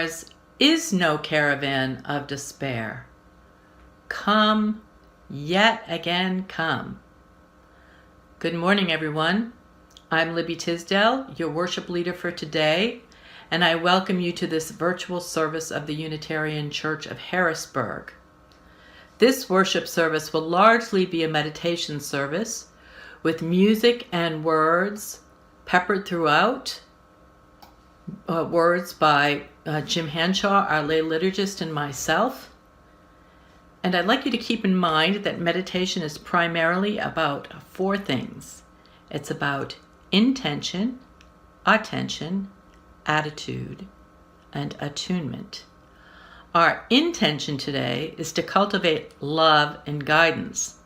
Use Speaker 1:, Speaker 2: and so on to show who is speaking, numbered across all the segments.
Speaker 1: ours is no caravan of despair. Come, yet again come. Good morning, everyone. I'm Libby Tisdell, your worship leader for today, and I welcome you to this virtual service of the Unitarian Church of Harrisburg. This worship service will largely be a meditation service with music and words peppered throughout, words by Jim Henshaw, our lay liturgist, and myself. And I'd like you to keep in mind that meditation is primarily about four things. It's about intention, attention, attitude, and attunement. Our intention today is to cultivate love and guidance,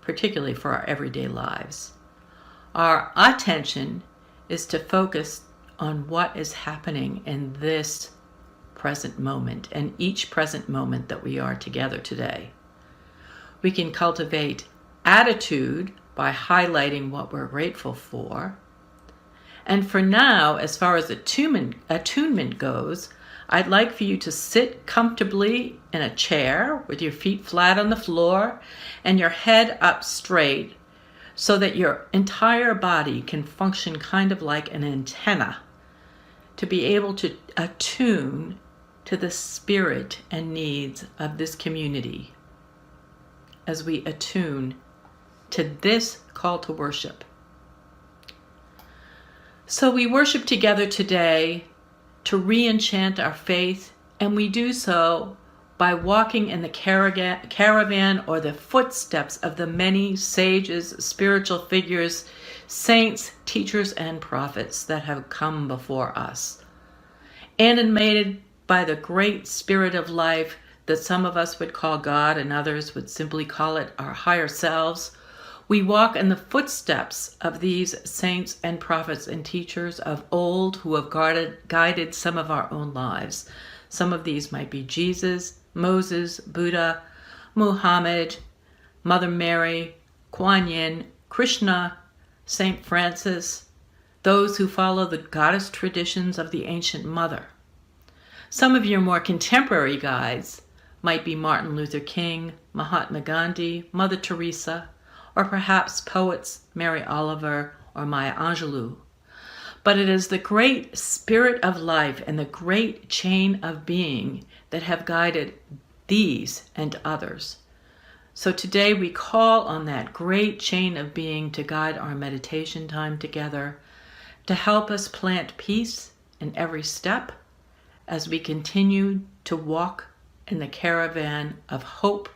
Speaker 1: particularly for our everyday lives. Our attention is to focus on what is happening in this present moment and each present moment that we are together today. We can cultivate attitude by highlighting what we're grateful for. And for now, as far as attunement goes, I'd like for you to sit comfortably in a chair with your feet flat on the floor and your head up straight so that your entire body can function kind of like an antenna to be able to attune to the spirit and needs of this community as we attune to this call to worship. So we worship together today to re-enchant our faith, and we do so by walking in the caravan or the footsteps of the many sages, spiritual figures, saints, teachers, and prophets that have come before us. Animated by the great spirit of life that some of us would call God and others would simply call it our higher selves, we walk in the footsteps of these saints and prophets and teachers of old who have guided some of our own lives. Some of these might be Jesus, Moses, Buddha, Muhammad, Mother Mary, Kuan Yin, Krishna, Saint Francis, those who follow the goddess traditions of the ancient mother. Some of your more contemporary guides might be Martin Luther King, Mahatma Gandhi, Mother Teresa, or perhaps poets Mary Oliver or Maya Angelou. But it is the great spirit of life and the great chain of being that have guided these and others. So today we call on that great chain of being to guide our meditation time together, to help us plant peace in every step as we continue to walk in the caravan of hope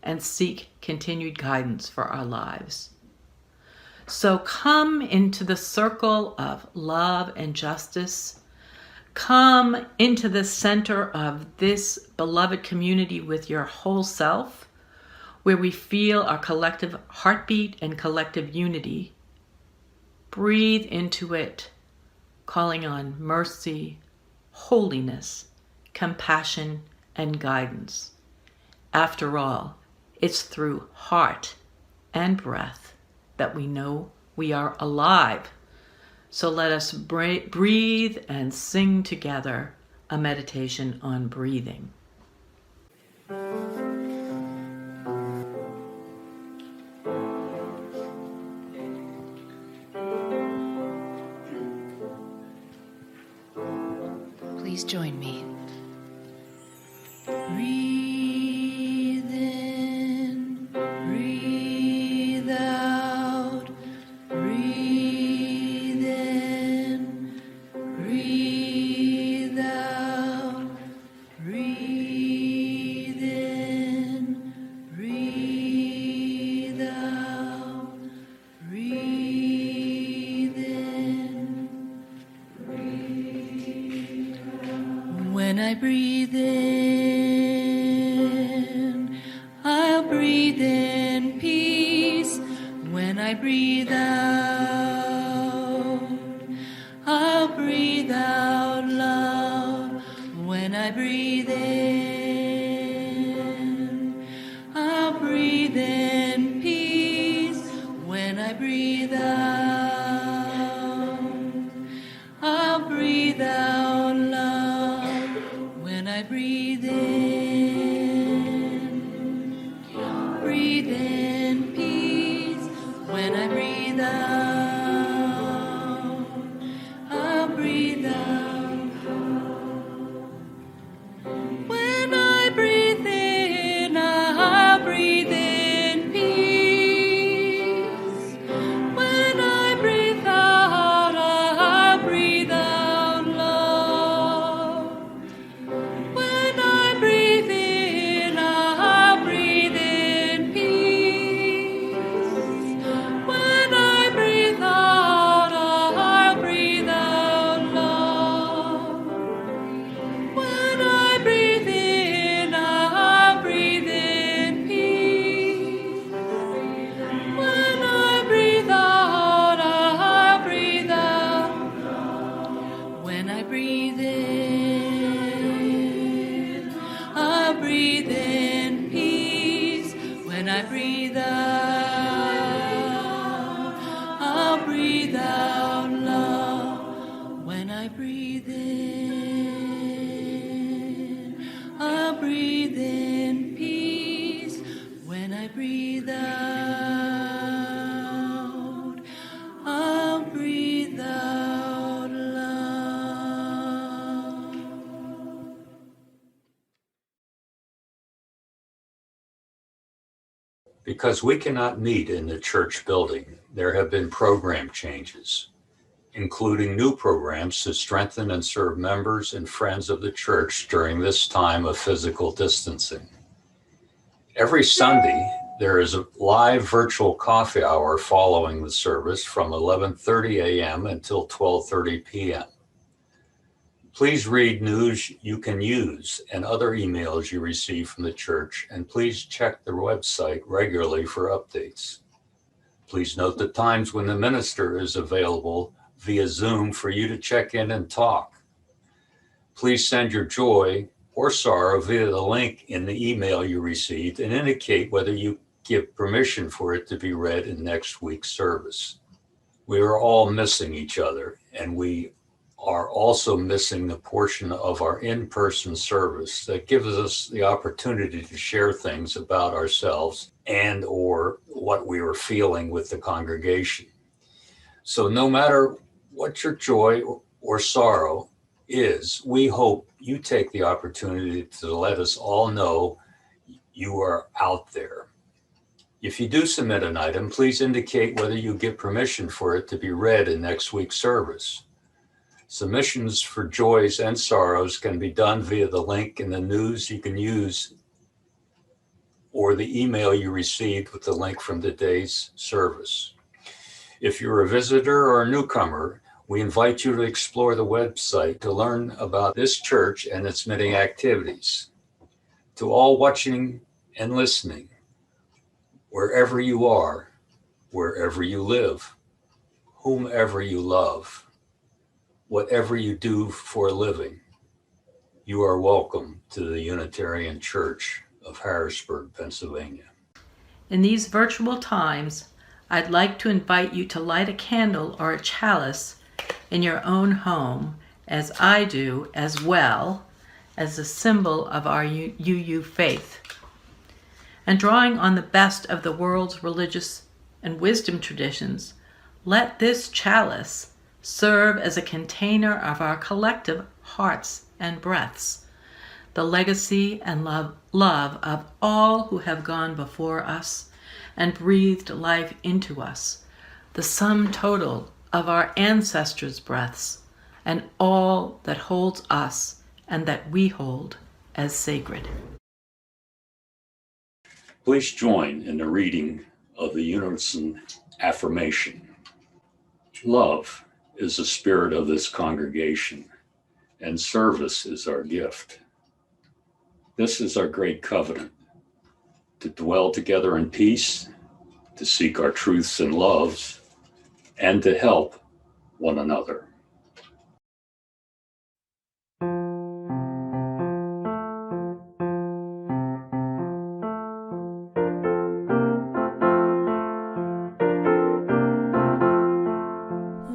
Speaker 1: and seek continued guidance for our lives. So come into the circle of love and justice. Come into the center of this beloved community with your whole self, where we feel our collective heartbeat and collective unity. Breathe into it, calling on mercy, holiness, compassion, and guidance. After all, it's through heart and breath that we know we are alive. So let us breathe and sing together a meditation on breathing. Please join me. Breathe in, breathe out, breathe in, breathe out, breathe in, breathe out, breathe in, breathe out. When I breathe in, I'll breathe in peace. When I breathe out, I'll breathe out love. When I breathe in, I'll breathe in peace. When I breathe out, I'll breathe out love. I breathe in peace. When I breathe out, I'll breathe out hope. When I breathe in, I'll breathe in peace. When I breathe out, I'll breathe out love. When I breathe in, I'll breathe in peace. When I breathe out, I'll breathe out love. When I breathe in, I'll breathe in peace. When I breathe out, I'll breathe out. When I breathe in, I'll breathe in peace. When I breathe out, I'll breathe out love. When I breathe in, I'll breathe in peace. When I breathe out, I'll breathe out love.
Speaker 2: Because we cannot meet in the church building, there have been program changes, including new programs to strengthen and serve members and friends of the church during this time of physical distancing. Every Sunday, there is a live virtual coffee hour following the service from 11:30 a.m. until 12:30 p.m. Please read news you can use and other emails you receive from the church, and please check the website regularly for updates. Please note the times when the minister is available via Zoom for you to check in and talk. Please send your joy or sorrow via the link in the email you received and indicate whether you give permission for it to be read in next week's service. We are all missing each other, and we are also missing the portion of our in-person service that gives us the opportunity to share things about ourselves and or what we were feeling with the congregation. So no matter what your joy or sorrow is, we hope you take the opportunity to let us all know you are out there. If you do submit an item, please indicate whether you give permission for it to be read in next week's service. Submissions for joys and sorrows can be done via the link in the news you can use or the email you received with the link from today's service. If you're a visitor or a newcomer, we invite you to explore the website to learn about this church and its many activities. To all watching and listening, wherever you are, wherever you live, whomever you love, whatever you do for a living, you are welcome to the Unitarian Church of Harrisburg, Pennsylvania.
Speaker 1: In these virtual times, I'd like to invite you to light a candle or a chalice in your own home, as I do, as well as a symbol of our UU faith. And drawing on the best of the world's religious and wisdom traditions, let this chalice serve as a container of our collective hearts and breaths, the legacy and love of all who have gone before us and breathed life into us, the sum total of our ancestors' breaths, and all that holds us and that we hold as sacred.
Speaker 2: Please join in the reading of the Unison affirmation. Love is the spirit of this congregation, and service is our gift. This is our great covenant, to dwell together in peace, to seek our truths and loves, and to help one another.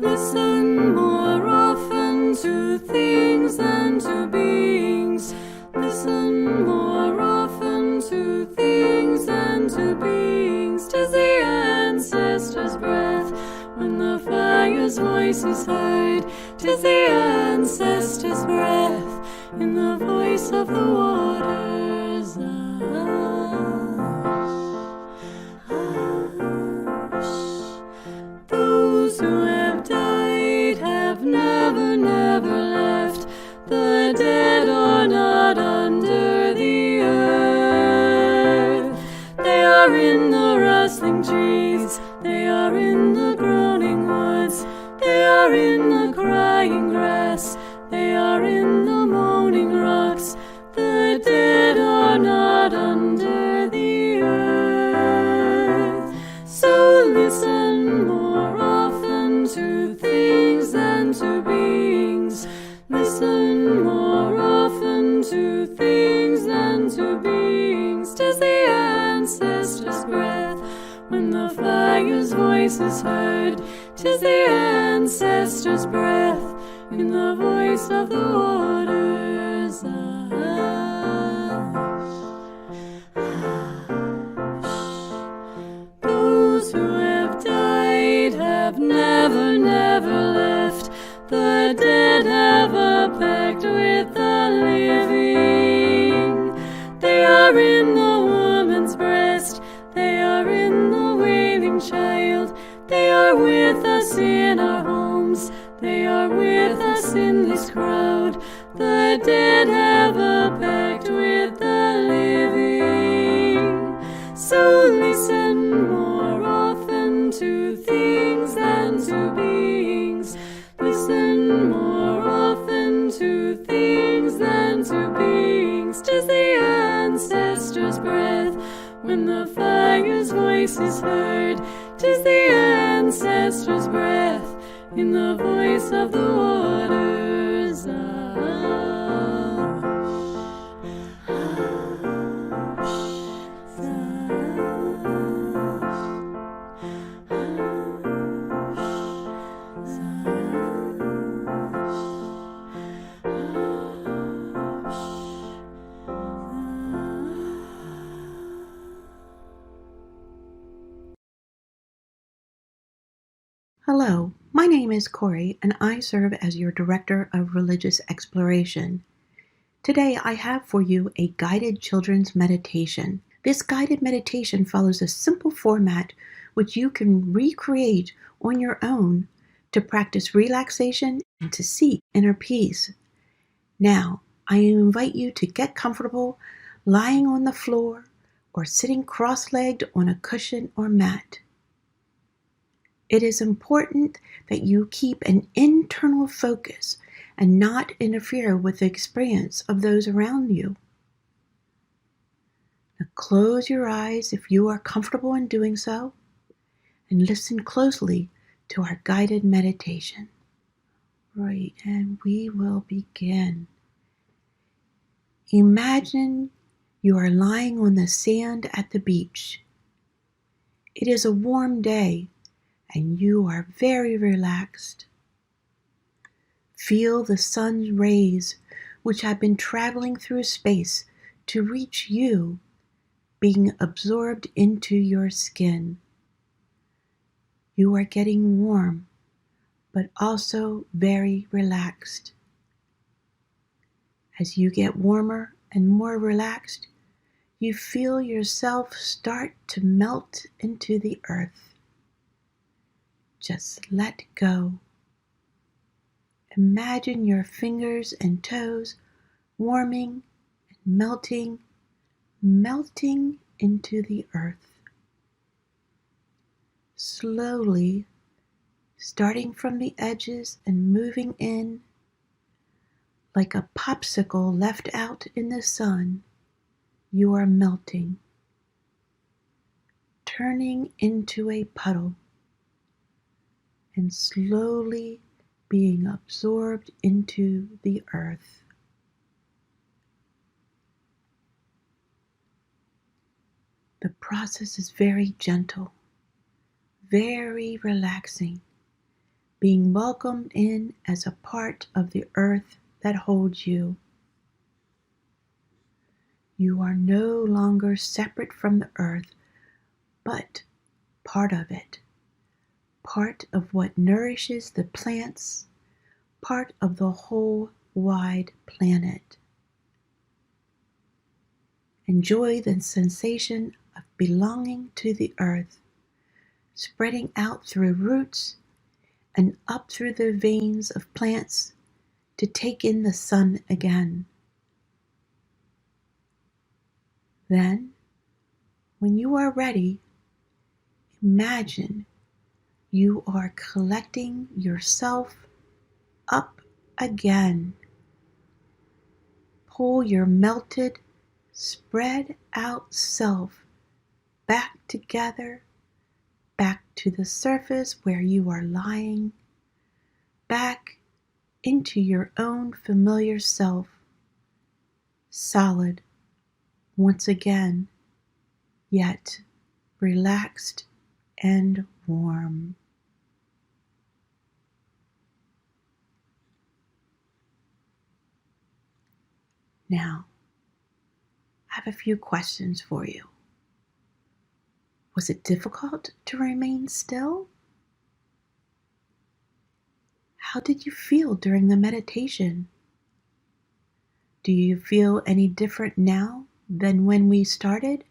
Speaker 3: Listen more often to things than to beings. fire's voice is heard. 'Tis the ancestors' breath in the voice of the waters. Those who have died have never, never left. The dead are not under the earth. They are in the rustling trees, they are in the groaning woods, they are in the crying grass, they are in the moaning rocks. The dead are not under the earth. So listen more often to things than to beings. Listen more often to things than to beings. 'Tis the ancestors' breath when the fire's voice is heard. 'Tis the ancestors' breath in the voice of the waters. Those who have died have never, never left. The dead have a pact with the living. They are in the woman's breast, they are in the wailing child. They are with us in our homes, they are with us in this crowd. The dead have a pact with the living. So listen more often to things than to beings. Listen more often to things than to beings. 'Tis the ancestors' breath when the fire's voice is heard. 'Tis the ancestors' breath in the voice of the waters.
Speaker 4: Hello, my name is Corey, and I serve as your Director of Religious Exploration. Today I have for you a guided children's meditation. This guided meditation follows a simple format which you can recreate on your own to practice relaxation and to seek inner peace. Now, I invite you to get comfortable lying on the floor or sitting cross-legged on a cushion or mat. It is important that you keep an internal focus and not interfere with the experience of those around you. Now close your eyes if you are comfortable in doing so, and listen closely to our guided meditation. Right, and we will begin. Imagine you are lying on the sand at the beach. It is a warm day, and you are very relaxed. Feel the sun's rays, which have been traveling through space to reach you, being absorbed into your skin. You are getting warm, but also very relaxed. As you get warmer and more relaxed, you feel yourself start to melt into the earth. Just let go. Imagine your fingers and toes warming and melting into the earth. Slowly, starting from the edges and moving in, like a popsicle left out in the sun, you are melting, turning into a puddle, and slowly being absorbed into the earth. The process is very gentle, very relaxing, being welcomed in as a part of the earth that holds you. You are no longer separate from the earth, but part of it, part of what nourishes the plants, part of the whole wide planet. Enjoy the sensation of belonging to the earth, spreading out through roots and up through the veins of plants to take in the sun again. Then, when you are ready, imagine you are collecting yourself up again. Pull your melted, spread out self back together, back to the surface where you are lying, back into your own familiar self, solid once again, yet relaxed and warm. Now, I have a few questions for you. Was it difficult to remain still? How did you feel during the meditation? Do you feel any different now than when we started?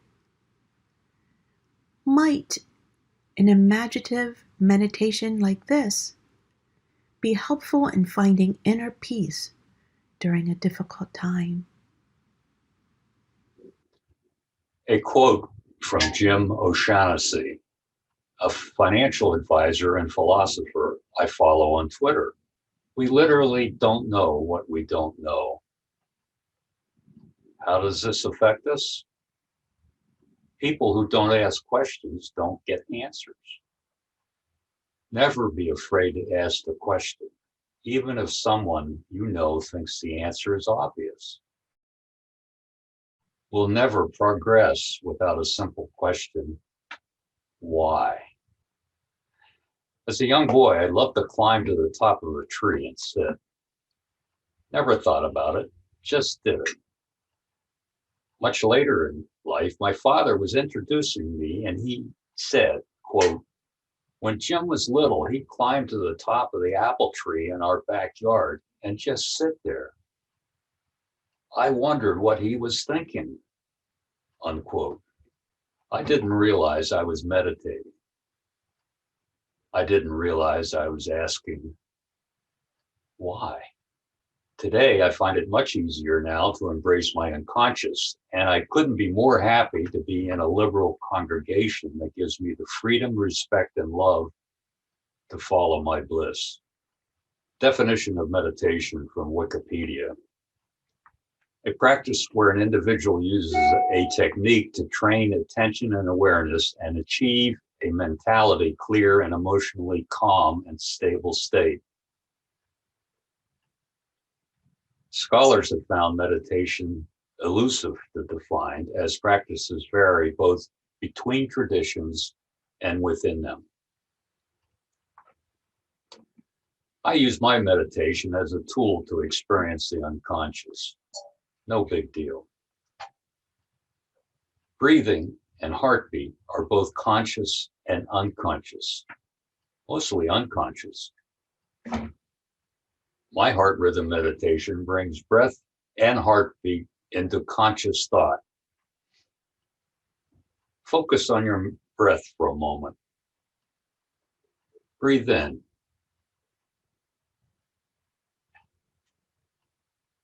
Speaker 4: Might an imaginative meditation like this be helpful in finding inner peace during a difficult time?
Speaker 2: A quote from Jim O'Shaughnessy, a financial advisor and philosopher I follow on Twitter. We literally don't know what we don't know. How does this affect us? People who don't ask questions don't get answers. Never be afraid to ask the question, even if someone you know thinks the answer is obvious. We'll never progress without a simple question: why? As a young boy, I loved to climb to the top of a tree and sit. Never thought about it, just did it. Much later in life, my father was introducing me and he said, quote, "When Jim was little, he'd climb to the top of the apple tree in our backyard and just sit there. I wondered what he was thinking," unquote. I didn't realize I was meditating. I didn't realize I was asking, why? Today, I find it much easier now to embrace my unconscious, and I couldn't be more happy to be in a liberal congregation that gives me the freedom, respect, and love to follow my bliss. Definition of meditation from Wikipedia: a practice where an individual uses a technique to train attention and awareness and achieve a mentality clear and emotionally calm and stable state. Scholars have found meditation elusive to define, as practices vary both between traditions and within them. I use my meditation as a tool to experience the unconscious. No big deal. Breathing and heartbeat are both conscious and unconscious, mostly unconscious. My heart rhythm meditation brings breath and heartbeat into conscious thought. Focus on your breath for a moment. Breathe in.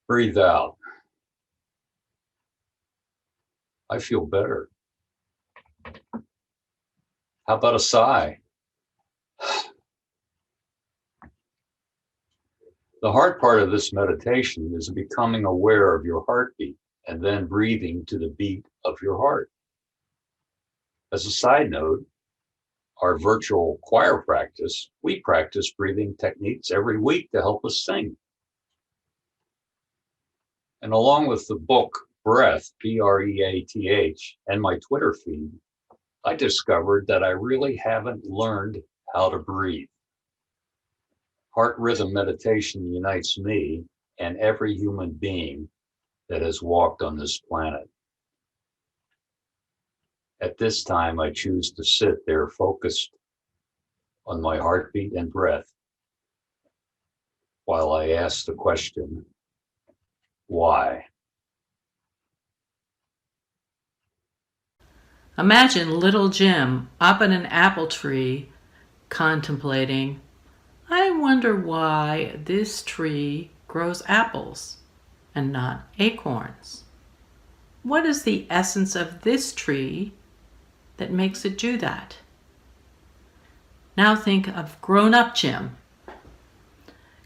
Speaker 2: Breathe out. I feel better. How about a sigh? The hard part of this meditation is becoming aware of your heartbeat and then breathing to the beat of your heart. As a side note, our virtual choir practice, we practice breathing techniques every week to help us sing. And along with the book Breath, Breath, and my Twitter feed, I discovered that I really haven't learned how to breathe. Heart rhythm meditation unites me and every human being that has walked on this planet. At this time, I choose to sit there focused on my heartbeat and breath while I ask the question, why?
Speaker 1: Imagine little Jim up in an apple tree contemplating, I wonder why this tree grows apples and not acorns. What is the essence of this tree that makes it do that? Now think of grown-up Jim,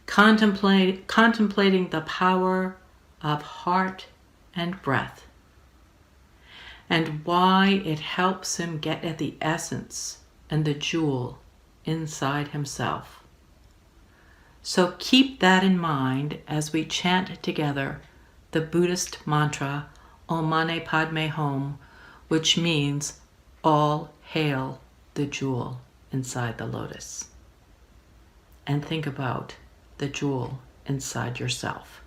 Speaker 1: contemplating the power of heart and breath, and why it helps him get at the essence and the jewel inside himself. So keep that in mind as we chant together the Buddhist mantra Om Mani Padme Hum, which means all hail the jewel inside the lotus. And think about the jewel inside yourself.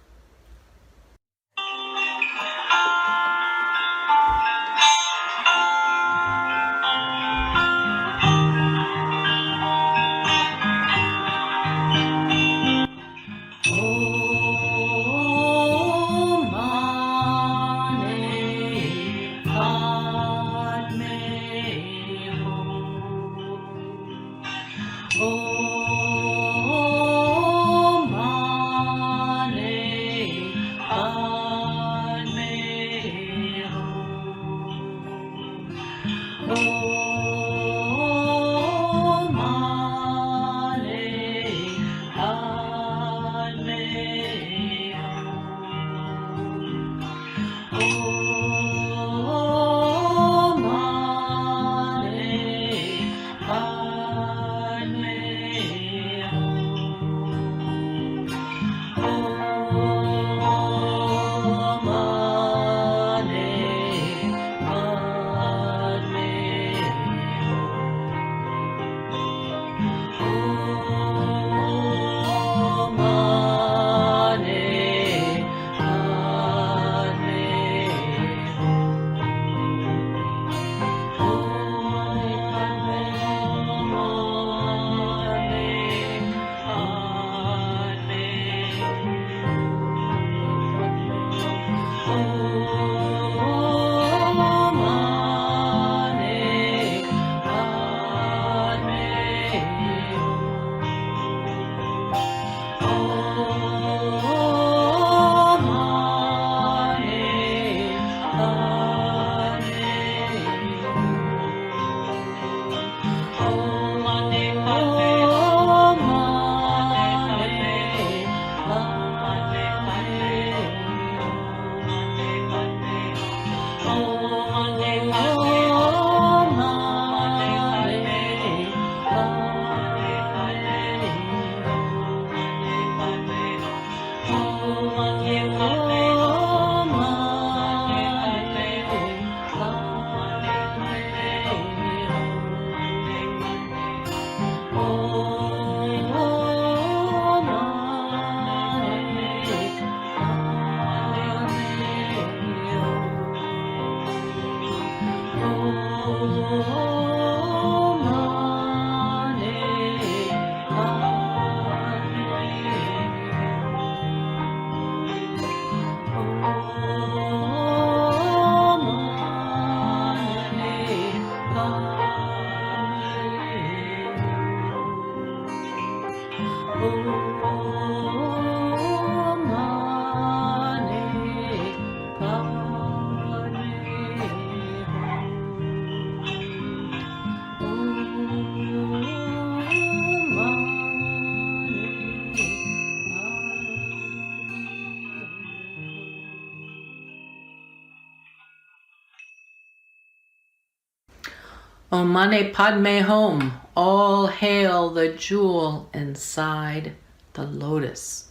Speaker 1: Om Mani Padme Hum, all hail the jewel inside the lotus,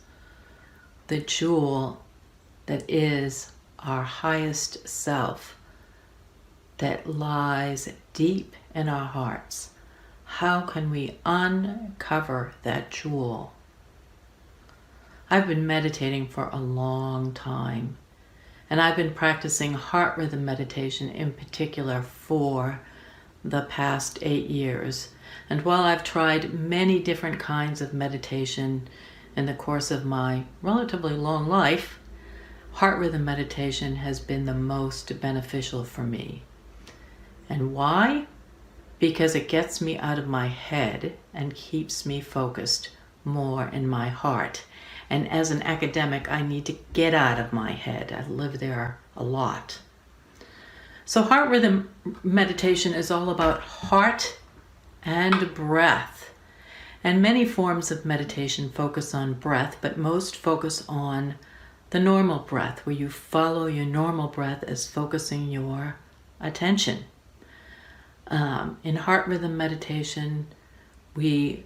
Speaker 1: the jewel that is our highest self, that lies deep in our hearts. How can we uncover that jewel? I've been meditating for a long time, and I've been practicing heart rhythm meditation in particular for the past 8 years. And while I've tried many different kinds of meditation in the course of my relatively long life, heart rhythm meditation has been the most beneficial for me. And why? Because it gets me out of my head and keeps me focused more in my heart. And as an academic, I need to get out of my head. I live there a lot. So heart rhythm meditation is all about heart and breath. And many forms of meditation focus on breath, but most focus on the normal breath, where you follow your normal breath as focusing your attention. In heart rhythm meditation, we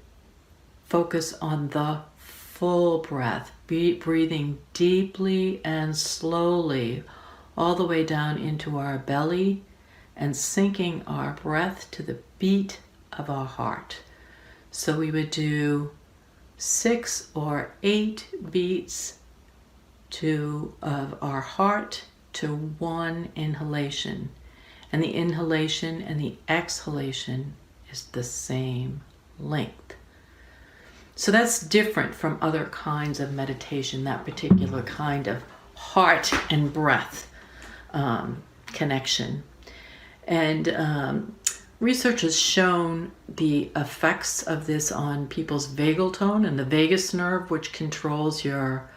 Speaker 1: focus on the full breath, breathing deeply and slowly all the way down into our belly and syncing our breath to the beat of our heart. So we would do 6 or 8 beats of our heart to 1 inhalation. And the inhalation and the exhalation is the same length. So that's different from other kinds of meditation, that particular kind of heart and breath connection. And research has shown the effects of this on people's vagal tone and the vagus nerve, which controls your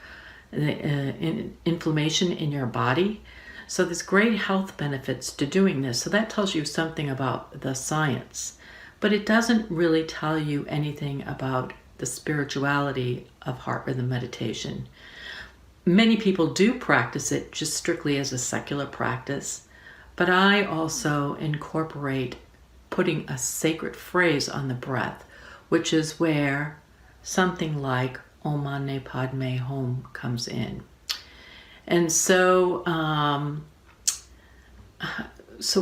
Speaker 1: inflammation in your body. So there's great health benefits to doing this. So that tells you something about the science, but it doesn't really tell you anything about the spirituality of heart rhythm meditation. Many people do practice it just strictly as a secular practice, but I also incorporate putting a sacred phrase on the breath, which is where something like Om Mani Padme Hum comes in. And so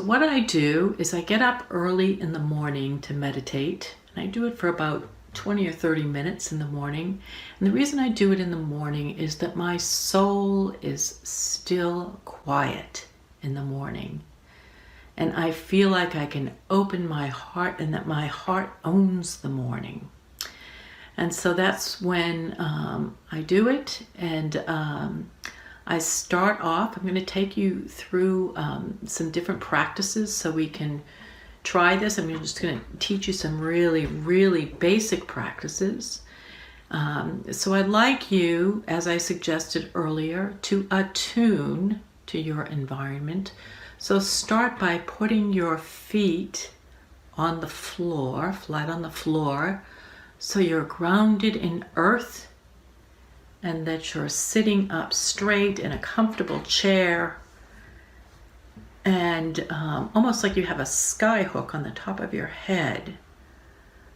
Speaker 1: what I do is I get up early in the morning to meditate, and I do it for about 20 or 30 minutes in the morning. And the reason I do it in the morning is that my soul is still quiet in the morning. And I feel like I can open my heart and that my heart owns the morning. And so that's when I do it. And I start off, I'm going to take you through some different practices so we can try this. I'm just going to teach you some really, really basic practices. So I'd like you, as I suggested earlier, to attune to your environment. So start by putting your feet on the floor, flat on the floor, so you're grounded in earth and that you're sitting up straight in a comfortable chair and almost like you have a sky hook on the top of your head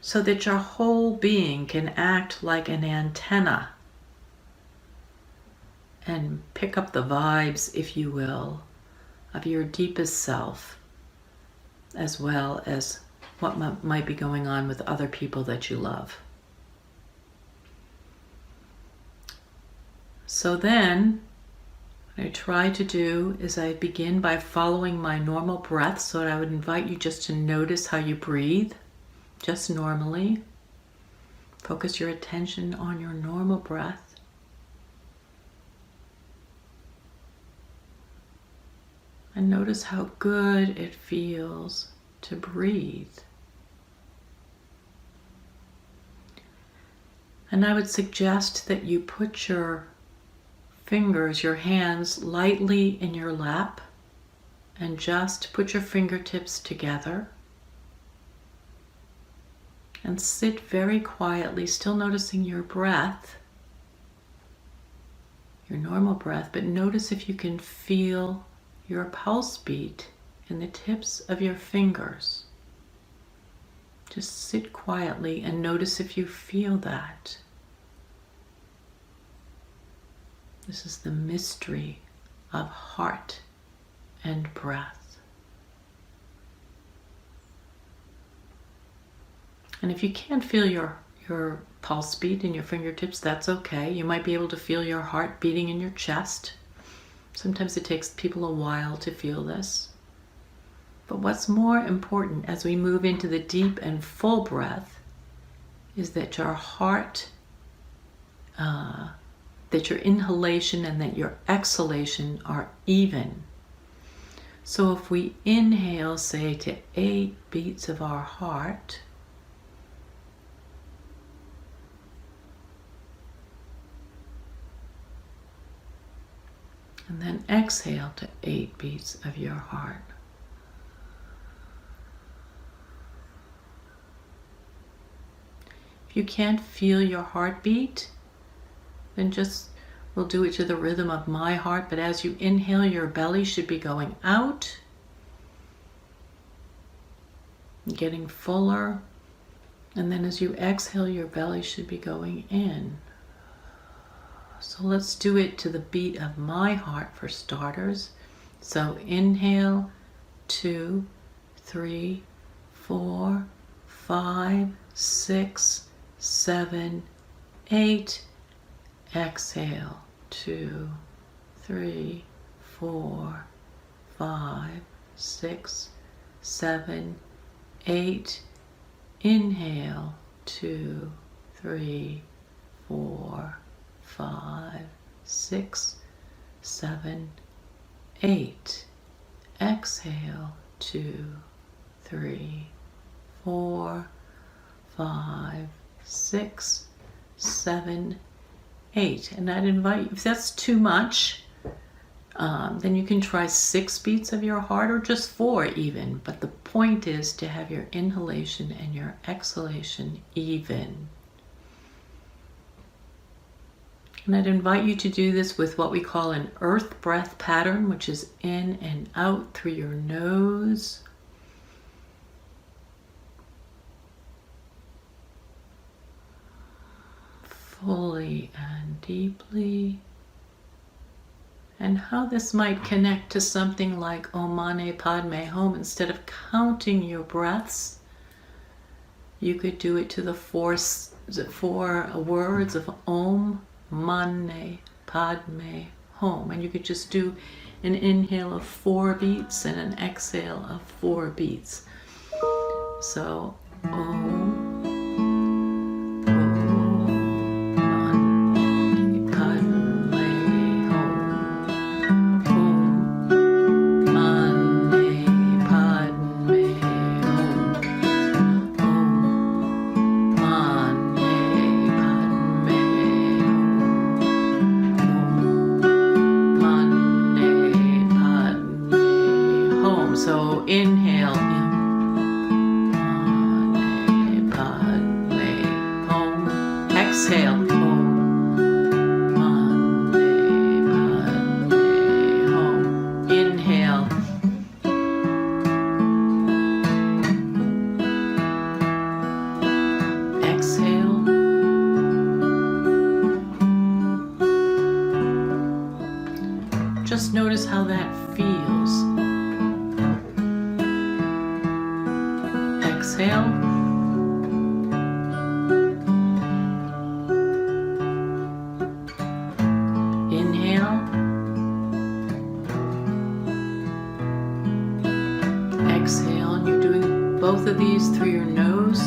Speaker 1: so that your whole being can act like an antenna and pick up the vibes, if you will, of your deepest self, as well as what might be going on with other people that you love. So then, what I try to do is I begin by following my normal breath. So I would invite you just to notice how you breathe, just normally. Focus your attention on your normal breath. And notice how good it feels to breathe. And I would suggest that you put your fingers, your hands lightly in your lap and just put your fingertips together and sit very quietly, still noticing your breath, your normal breath, but notice if you can feel your pulse beat in the tips of your fingers. Just sit quietly and notice if you feel that. This is the mystery of heart and breath. And if you can't feel your pulse beat in your fingertips, that's okay. You might be able to feel your heart beating in your chest. Sometimes it takes people a while to feel this. But what's more important as we move into the deep and full breath is that your heart, that your inhalation and that your exhalation are even. So if we inhale, say, to 8 beats of our heart, and then exhale to 8 beats of your heart. If you can't feel your heartbeat, then we'll do it to the rhythm of my heart, but as you inhale, your belly should be going out, getting fuller, and then as you exhale, your belly should be going in. So let's do it to the beat of my heart for starters. So inhale, 2, 3, 4, 5, 6, 7, 8. Exhale, 2, 3, 4, 5, 6, 7, 8. Inhale, 2, 3, 4, 5, 6, 7, 8. Exhale, 2, 3, 4, 5, 6, 7, 8. And I'd invite you, if that's too much, then you can try 6 beats of your heart or just 4 even. But the point is to have your inhalation and your exhalation even. And I'd invite you to do this with what we call an earth breath pattern, which is in and out through your nose. Fully and deeply. And how this might connect to something like Om Mani Padme Hum. Instead of counting your breaths, you could do it to the 4 words of Om Mani Padme Hum. And you could just do an inhale of 4 beats and an exhale of 4 beats. So Om. Just notice how that feels. Exhale. Inhale. Exhale, and you're doing both of these through your nose.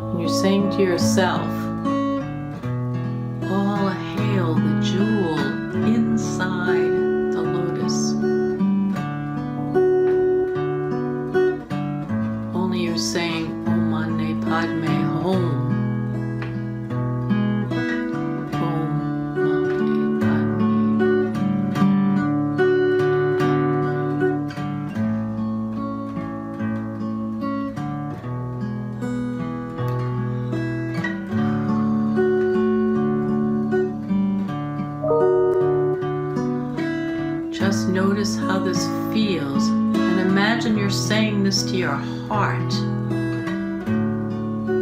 Speaker 1: And you're saying to yourself, all hail the jewel inside the lotus. Only you're saying Om Mani Padme Hum. Om Mani Padme. Just notice how this feels, and imagine you're saying this to your heart.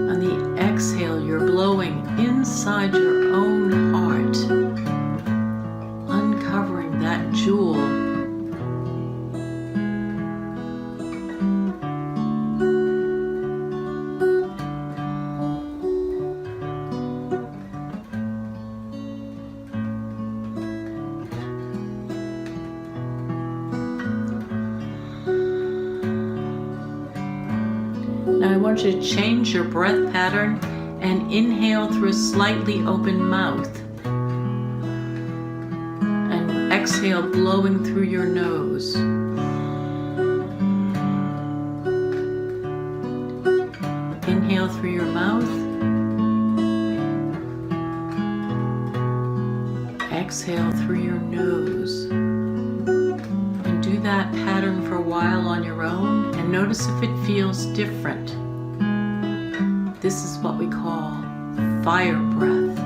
Speaker 1: On the exhale, you're blowing inside your own heart, uncovering that jewel. want you to change your breath pattern and inhale through a slightly open mouth. And exhale, blowing through your nose. Inhale through your mouth. Exhale through your nose. And do that pattern for a while on your own and notice if it feels different. This is what we call fire breath.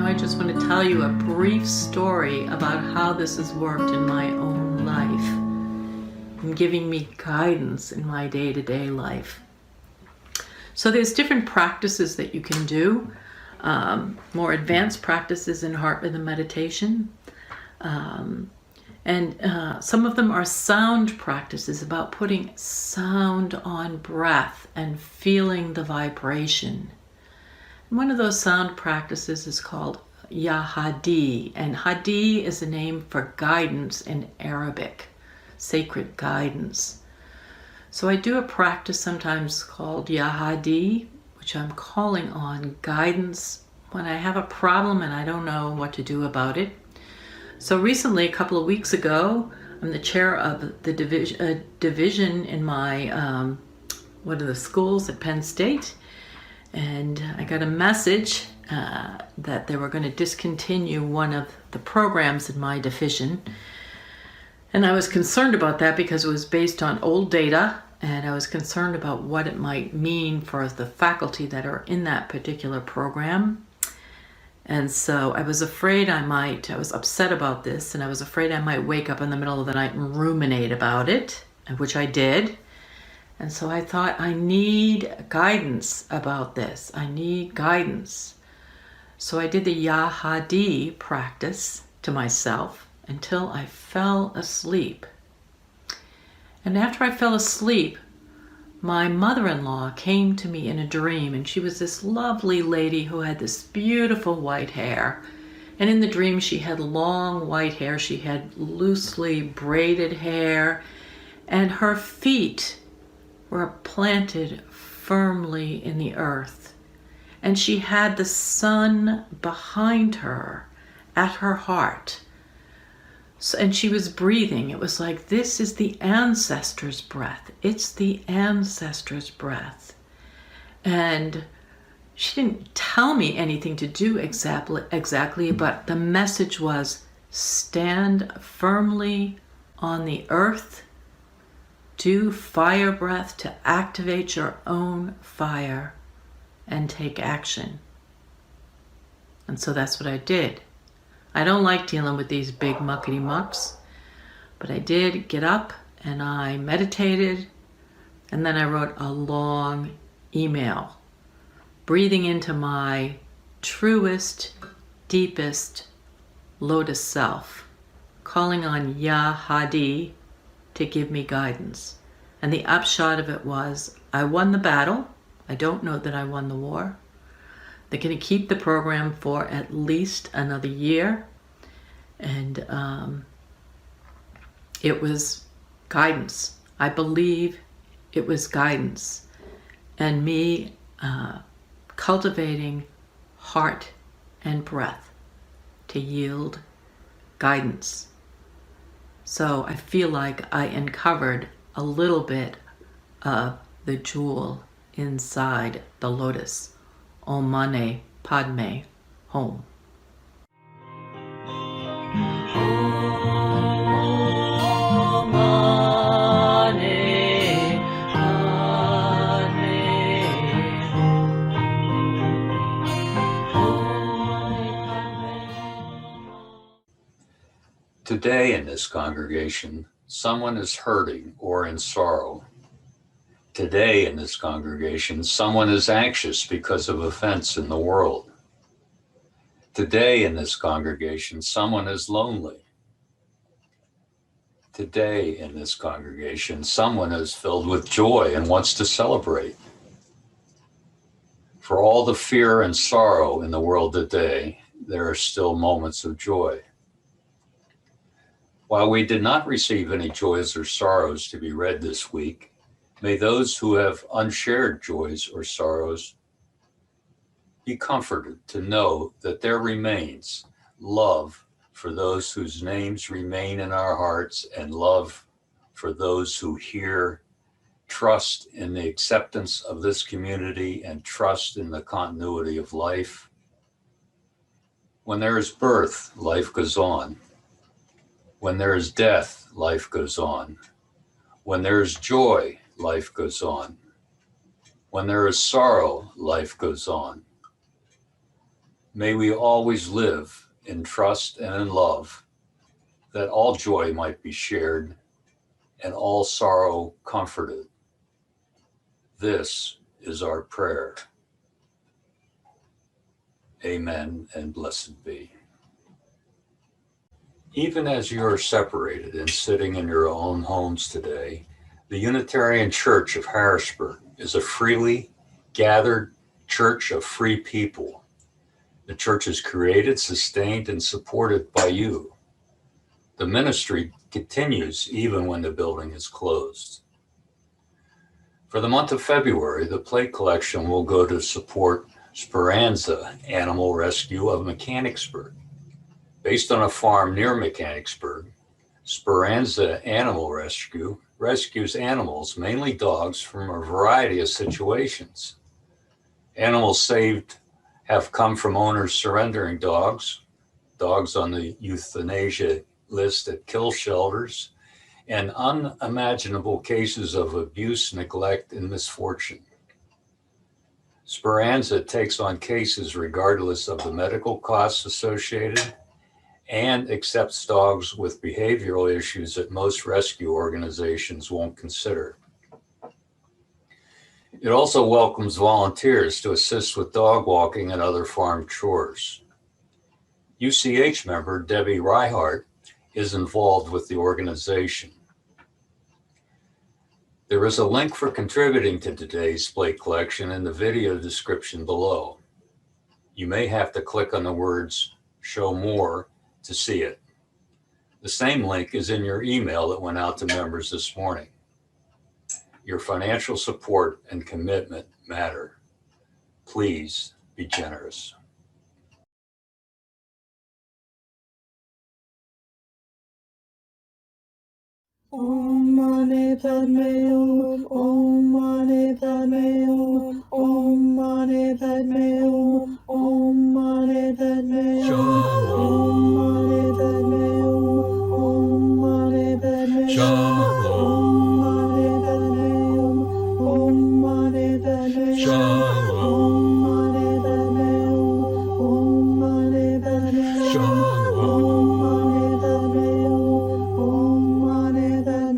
Speaker 1: I just want to tell you a brief story about how this has worked in my own life and giving me guidance in my day-to-day life. So there's different practices that you can do, more advanced practices in heart rhythm meditation. And some of them are sound practices about putting sound on breath and feeling the vibration. One of those sound practices is called Ya Hadi, and Hadi is a name for guidance in Arabic, sacred guidance. So I do a practice sometimes called Ya Hadi, which I'm calling on guidance when I have a problem and I don't know what to do about it. So recently, a couple of weeks ago, I'm the chair of the division in my one of the schools at Penn State. And I got a message that they were going to discontinue one of the programs in my division. And I was concerned about that because it was based on old data, and I was concerned about what it might mean for the faculty that are in that particular program. And so I was afraid I was upset about this, and I was afraid I might wake up in the middle of the night and ruminate about it, which I did. And so I thought, I need guidance about this. I need guidance. So I did the Ya Hadi practice to myself until I fell asleep. And after I fell asleep, my mother-in-law came to me in a dream, and she was this lovely lady who had this beautiful white hair. And in the dream, she had long white hair. She had loosely braided hair, and her feet were planted firmly in the earth. And she had the sun behind her at her heart. So, and she was breathing. It was like, this is the ancestor's breath. It's the ancestor's breath. And she didn't tell me anything to do exactly, but the message was, stand firmly on the earth. Do fire breath to activate your own fire and take action. And so that's what I did. I don't like dealing with these big muckety mucks, but I did get up and I meditated, and then I wrote a long email, breathing into my truest, deepest lotus self, calling on Ya Hadi to give me guidance. And the upshot of it was, I won the battle. I don't know that I won the war. They're going to keep the program for at least another year. And it was guidance. I believe it was guidance. And me cultivating heart and breath to yield guidance. So I feel like I uncovered a little bit of the jewel inside the lotus. Om Mani Padme Hum. Om Mani Padme
Speaker 2: Today in this congregation, someone is hurting or in sorrow. Today in this congregation, someone is anxious because of events in the world. Today in this congregation, someone is lonely. Today in this congregation, someone is filled with joy and wants to celebrate. For all the fear and sorrow in the world today, there are still moments of joy. While we did not receive any joys or sorrows to be read this week, may those who have unshared joys or sorrows be comforted to know that there remains love for those whose names remain in our hearts, and love for those who hear, trust in the acceptance of this community, and trust in the continuity of life. When there is birth, life goes on. When there is death, life goes on. When there is joy, life goes on. When there is sorrow, life goes on. May we always live in trust and in love, that all joy might be shared and all sorrow comforted. This is our prayer. Amen and blessed be. Even as you are separated and sitting in your own homes today, the Unitarian Church of Harrisburg is a freely gathered church of free people. The church is created, sustained, and supported by you. The ministry continues even when the building is closed. For the month of February, the plate collection will go to support Speranza Animal Rescue of Mechanicsburg. Based on a farm near Mechanicsburg, Speranza Animal Rescue rescues animals, mainly dogs, from a variety of situations. Animals saved have come from owners surrendering dogs, dogs on the euthanasia list at kill shelters, and unimaginable cases of abuse, neglect, and misfortune. Speranza takes on cases regardless of the medical costs associated and accepts dogs with behavioral issues that most rescue organizations won't consider. It also welcomes volunteers to assist with dog walking and other farm chores. UCH member Debbie Reihart is involved with the organization. There is a link for contributing to today's plate collection in the video description below. You may have to click on the words "Show More" to see it. The same link is in your email that went out to members this morning. Your financial support and commitment matter. Please be generous.
Speaker 3: Om Mani Padme Hum, Om Mani Padme Hum, Om Mani Padme Hum, Om Mani Padme Hum, Om Mani Padme Hum, Om Mani Padme Hum, Om Mani Padme Hum, Om Mani Padme Hum, Om Mani Padme Hum, Om Mani Padme Hum, Om Mani Padme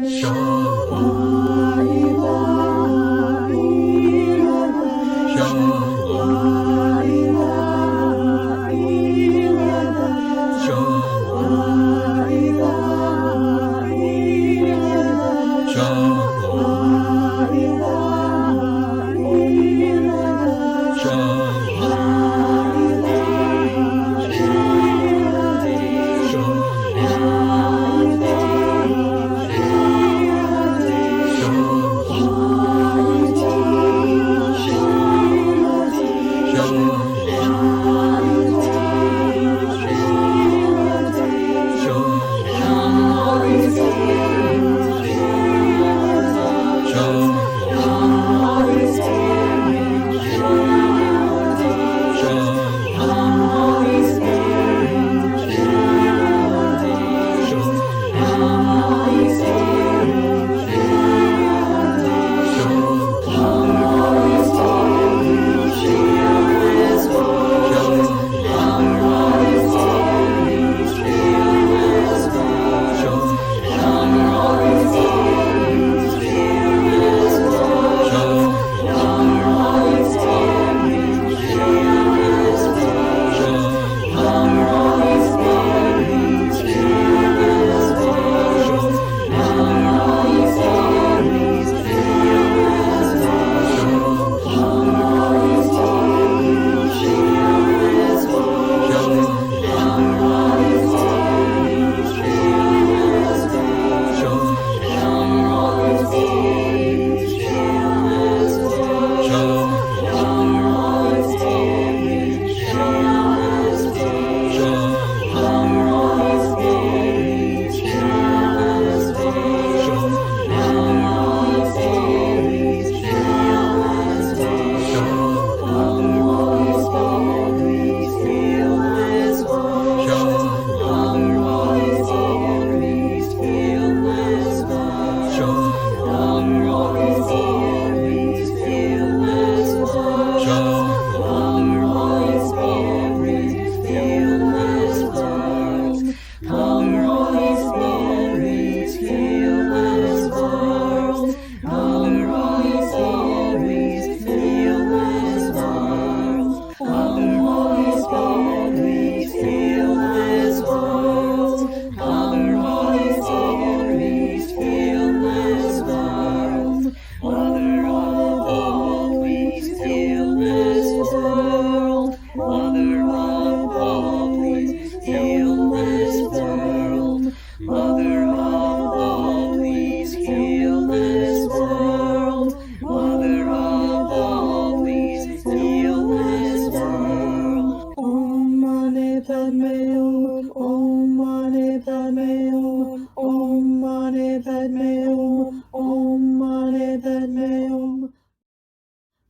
Speaker 3: Om Mani Padme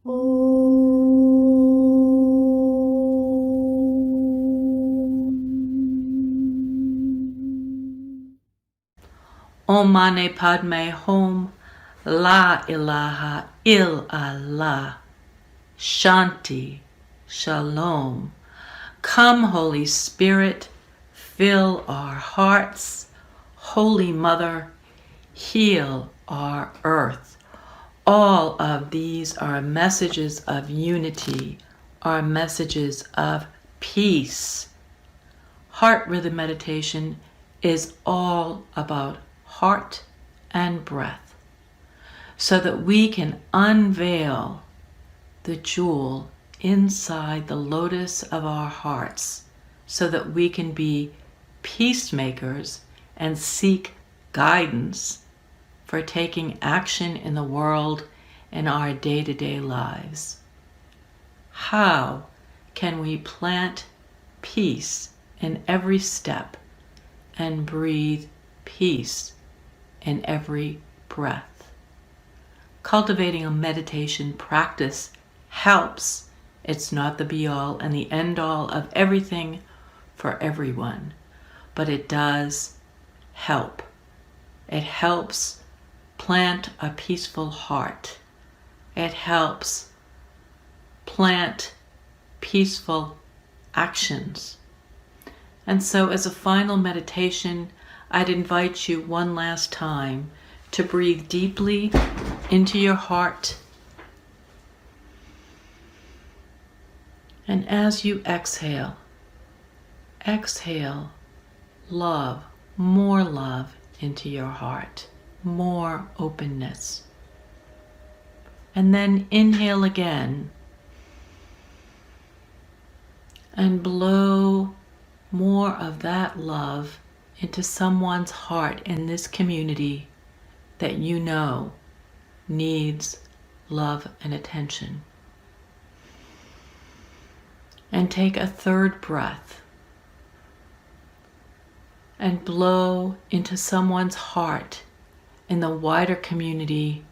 Speaker 3: Hum.
Speaker 1: Om Mani Padme Hum. La ilaha illallah. Shanti. Shalom. Come, Holy Spirit, fill our hearts. Holy Mother, heal our earth. All of these are messages of unity, are messages of peace. Heart rhythm meditation is all about heart and breath, so that we can unveil the jewel inside the lotus of our hearts, so that we can be peacemakers and seek guidance for taking action in the world in our day-to-day lives. How can we plant peace in every step and breathe peace in every breath? Cultivating a meditation practice helps. It's not the be-all and the end-all of everything for everyone, but it does help. It helps plant a peaceful heart. It helps plant peaceful actions. And so as a final meditation, I'd invite you one last time to breathe deeply into your heart. And as you exhale, exhale love, more love into your heart, more openness. And then inhale again and blow more of that love into someone's heart in this community that you know needs love and attention. And take a third breath and blow into someone's heart in the wider community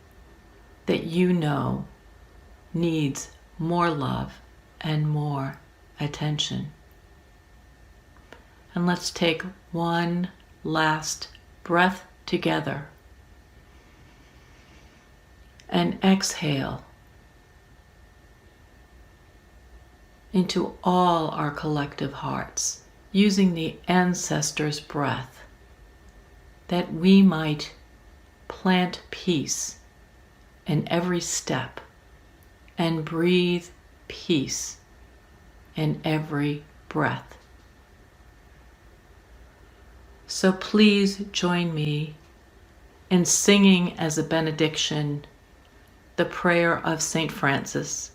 Speaker 1: that you know needs more love and more attention. And let's take one last breath together and exhale into all our collective hearts, using the ancestors' breath, that we might plant peace in every step and breathe peace in every breath. So please join me in singing as a benediction the prayer of Saint Francis,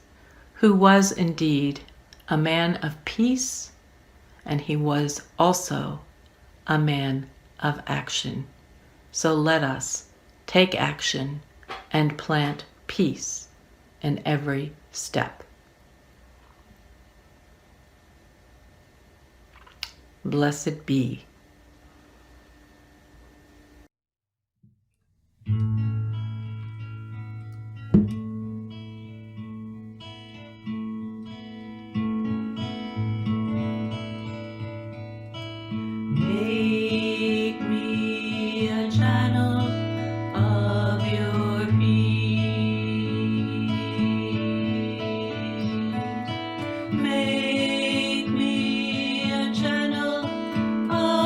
Speaker 1: who was indeed a man of peace, and he was also a man of action. So let us take action and plant peace in every step. Blessed be. Make me a channel of your peace. Make me a channel of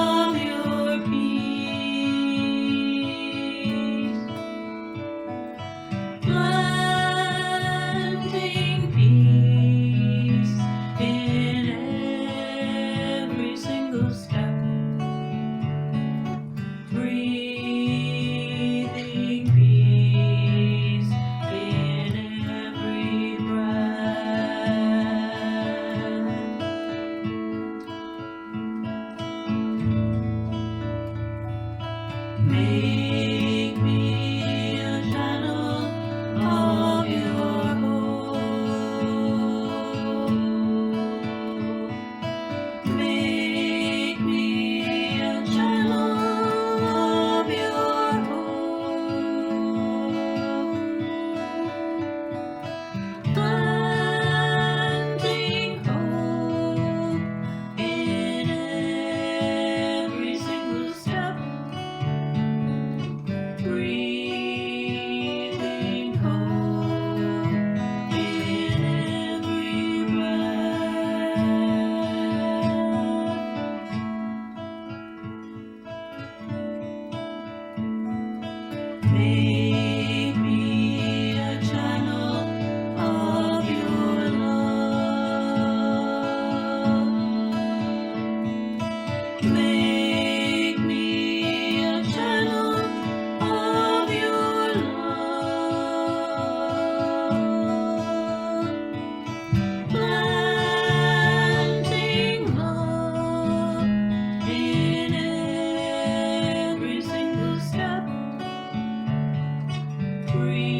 Speaker 3: free.